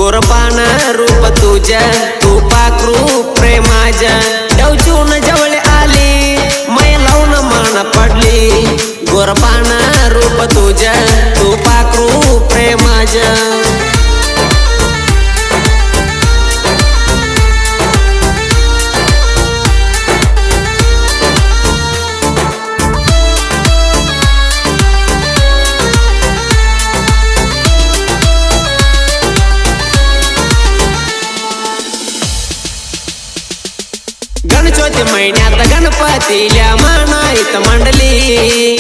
गोरपान रूप तुझं तू पाखरू प्रेमाच्या डवचून जवळ आली मै लावून मान पडली गोरपान रूप तुझं तू पाखरू प्रेमाच्या गणचोती महिन्यात गणपतील्या मनाईत मंडली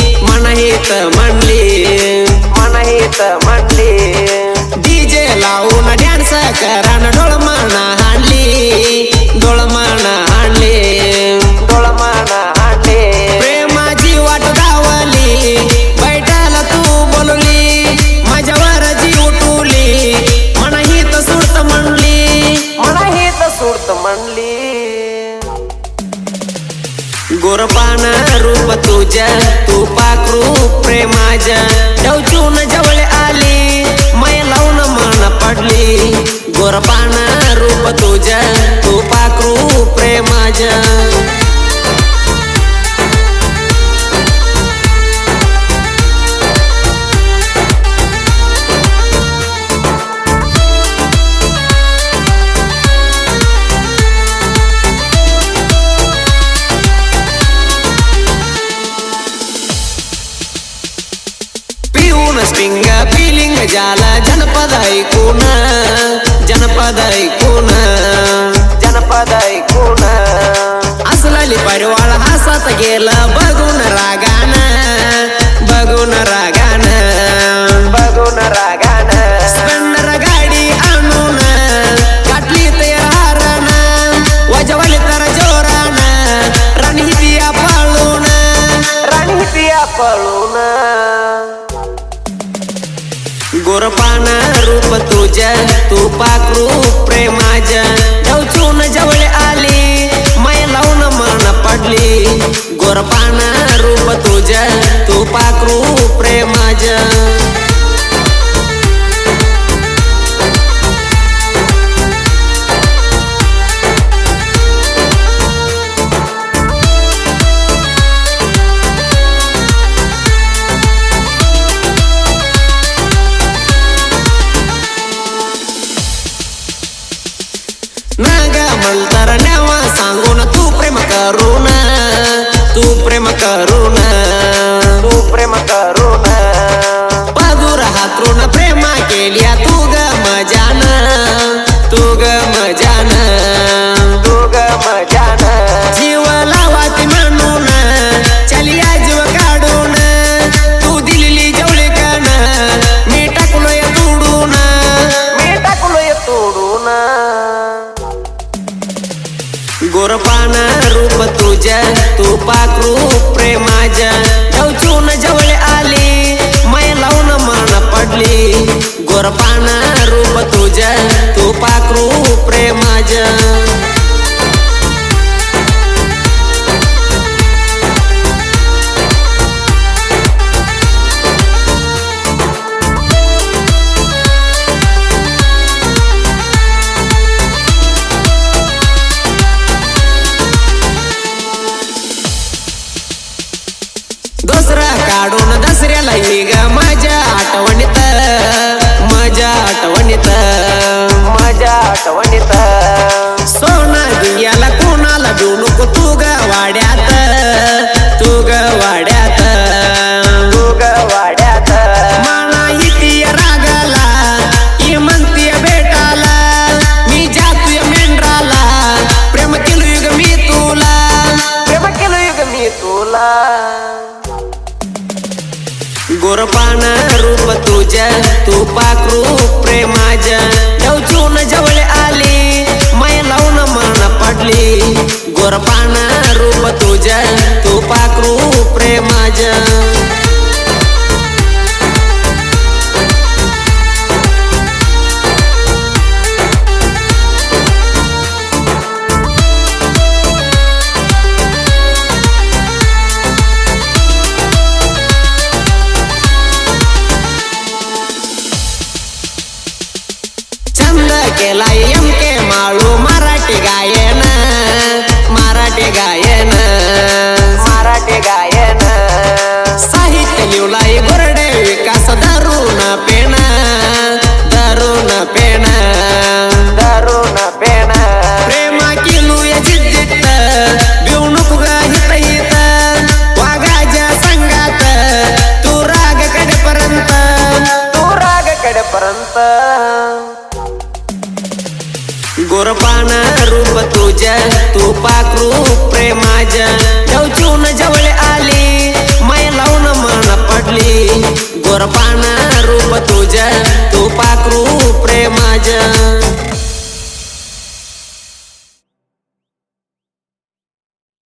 डीजे लावून डान्स करान डोळमाना हाणली प्रेमाची वाट धावली बैठाला तू बोलली माझ्यावर जी उठवली मनाहीत सुरत म्हणली गोरपान रूप तुझं तू पाखरू प्रेमाच्या डवचून जवळ आली मै लावून मान पडली गोरपान रूप तुझं तू पाखरू प्रेमाच्या स्ट्रिंग फिलिंग झाला जनपद ऐकून असलाली परिवार हसत गेलं बघून रागान स्प्लेंडर गाडी आणून गाठली तयारण वाजवली तर जोरान रणहितिया पळून गोरपान रूप तुझं तू पाखरू प्रेमाच्या डवचून जवळ आली मै लावून मान पडली गोरपान रूप तुझं तू पाखरू प्रेमाच्या म्हणतर नेवा सांगून तू प्रेम करून पादूर हातरून प्रेमा केल्या तू ग मजान जीव लावाती म्हणून चलिया जीव काढून तू दिलेली जवळीकन मी टाकलोय तोडून गोरपान रूप तुझं तू पाखरू प्रेमाच्या डवचून जवळ आली मै लावून मान पडली गोरपान रूप तुझं तू पाखरू प्रेमाच्या दुसरा काढून दसऱ्याला ग माझ्या आठवणीत सोना दियाला कोणाला देऊ नको तू ग वाड्यात मनाहिती रागाला ही म्हणतीय भेटाला मी जातोय मेंढराला प्रेम केलोय ग मी तुला गोरपान रूप तुझं तू पाखरू प्रेमाच्या डवचून जवळ आली मै लावून मान पडली गोरपान रूप तुझं तू पाखरू प्रेमाच्या गोर पाना